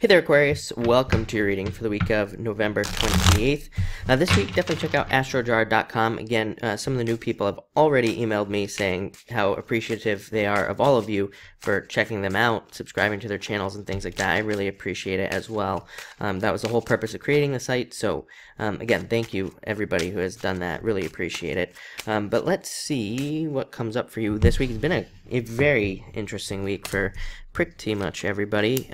Hey there, Aquarius. Welcome to your reading for the week of November 28th. This week, definitely check out astrojar.com. Again, some of the new people have already emailed me saying how appreciative they are of all of you for checking them out, subscribing to their channels and things like that. I really appreciate it as well. That was the whole purpose of creating the site. So, again, thank you, everybody who has done that. Really appreciate it. But let's see what comes up for you this week. It's been a very interesting week for pretty much everybody.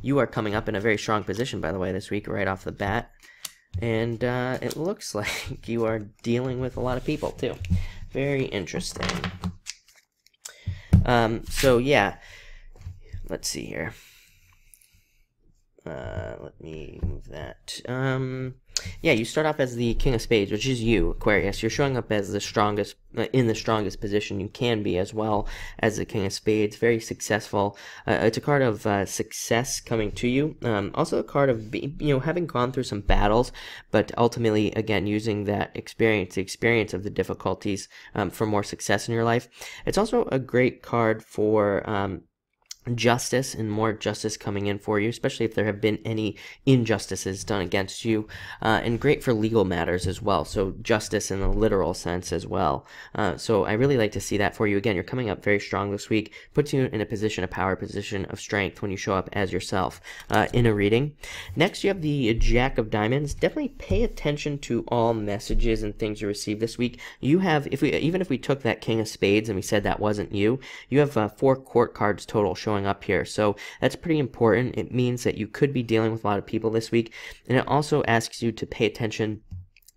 You are coming up in a very strong position, by the way, this week, right off the bat. And it looks like you are dealing with a lot of people, too. Very interesting. So, yeah. Let's see here. Let me move that. Yeah, you start off as the King of Spades, which is you, Aquarius. You're showing up as the strongest, in the strongest position you can be, as well as the King of Spades. Very successful. It's a card of success coming to you. Also a card of, having gone through some battles, but ultimately, again, using that experience, the experience of the difficulties, for more success in your life. It's also a great card for, justice and more justice coming in for you, especially if there have been any injustices done against you, and great for legal matters as well. So justice in a literal sense as well. So I really like to see that for you. Again, you're coming up very strong this week, puts you in a position of power, position of strength when you show up as yourself in a reading. Next, you have the Jack of Diamonds. Definitely pay attention to all messages and things you receive this week. You have, even if we took that King of Spades and we said that wasn't you, you have 4 court cards total showing up here, so that's pretty important. It means that you could be dealing with a lot of people this week, and it also asks you to pay attention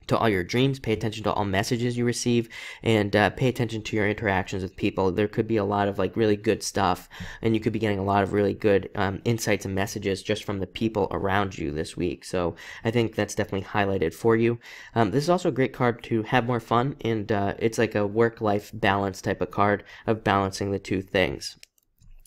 to all your dreams, pay attention to all messages you receive, and pay attention to your interactions with people. There could be a lot of really good stuff, and you could be getting a lot of really good insights and messages just from the people around you this week. So I think that's definitely highlighted for you. This is also a great card to have more fun, and it's like a work-life balance type of card of balancing the two things.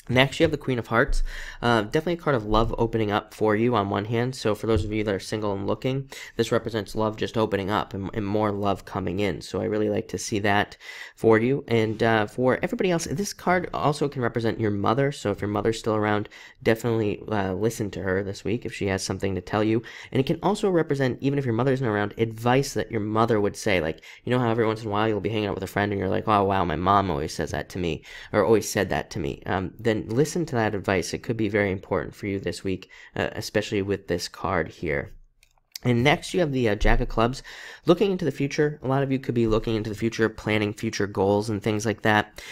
Next, you have the Queen of Hearts. Definitely a card of love opening up for you on one hand. So for those of you that are single and looking, this represents love just opening up and more love coming in. So I really like to see that for you. And for everybody else, this card also can represent your mother. So if your mother's still around, definitely listen to her this week if she has something to tell you. And it can also represent, even if your mother isn't around, advice that your mother would say. Like, you know how every once in a while you'll be hanging out with a friend and you're like, oh, wow, my mom always says that to me, or always said that to me. Then listen to that advice. It could be very important for you this week, especially with this card here. And next, you have the Jack of Clubs. Looking into the future. A lot of you could be looking into the future, planning future goals and things like that.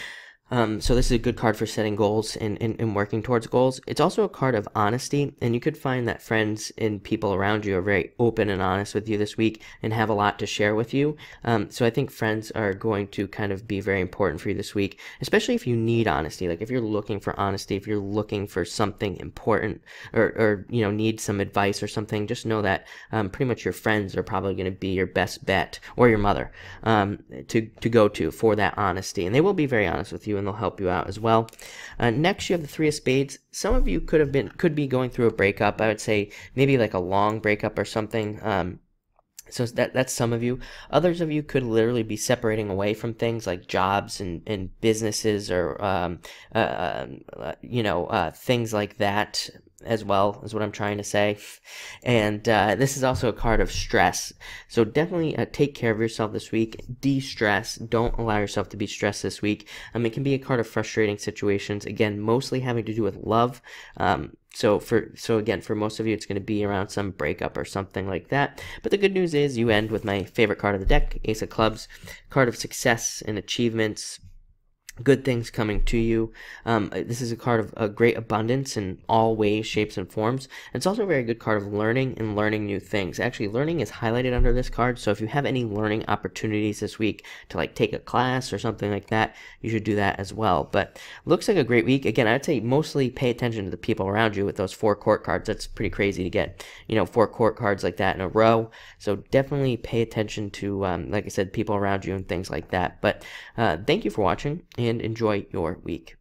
So this is a good card for setting goals and working towards goals. It's also a card of honesty, and you could find that friends and people around you are very open and honest with you this week and have a lot to share with you. So I think friends are going to kind of be very important for you this week, especially if you need honesty. Like if you're looking for honesty, if you're looking for something important or need some advice or something, just know that pretty much your friends are probably going to be your best bet, or your mother, to go to for that honesty. And they will be very honest with you, and they'll help you out as well. Next, you have the Three of Spades. Some of you could be going through a breakup. I would say maybe like a long breakup or something. So that's some of you. Others of you could literally be separating away from things like jobs and businesses, or things like that, as well, is what I'm trying to say. And this is also a card of stress. So definitely take care of yourself this week. De-stress. Don't allow yourself to be stressed this week. It can be a card of frustrating situations. Again, mostly having to do with love. So again, for most of you, it's going to be around some breakup or something like that. But the good news is you end with my favorite card of the deck, Ace of Clubs, card of success and achievements. Good things coming to you. This is a card of a great abundance in all ways, shapes, and forms. It's also a very good card of learning and learning new things. Actually, learning is highlighted under this card, so if you have any learning opportunities this week to take a class or something like that, you should do that as well. But looks like a great week. Again, I'd say mostly pay attention to the people around you with those 4 court cards. That's pretty crazy to get, 4 court cards like that in a row. So definitely pay attention to, like I said, people around you and things like that. But thank you for watching, and enjoy your week.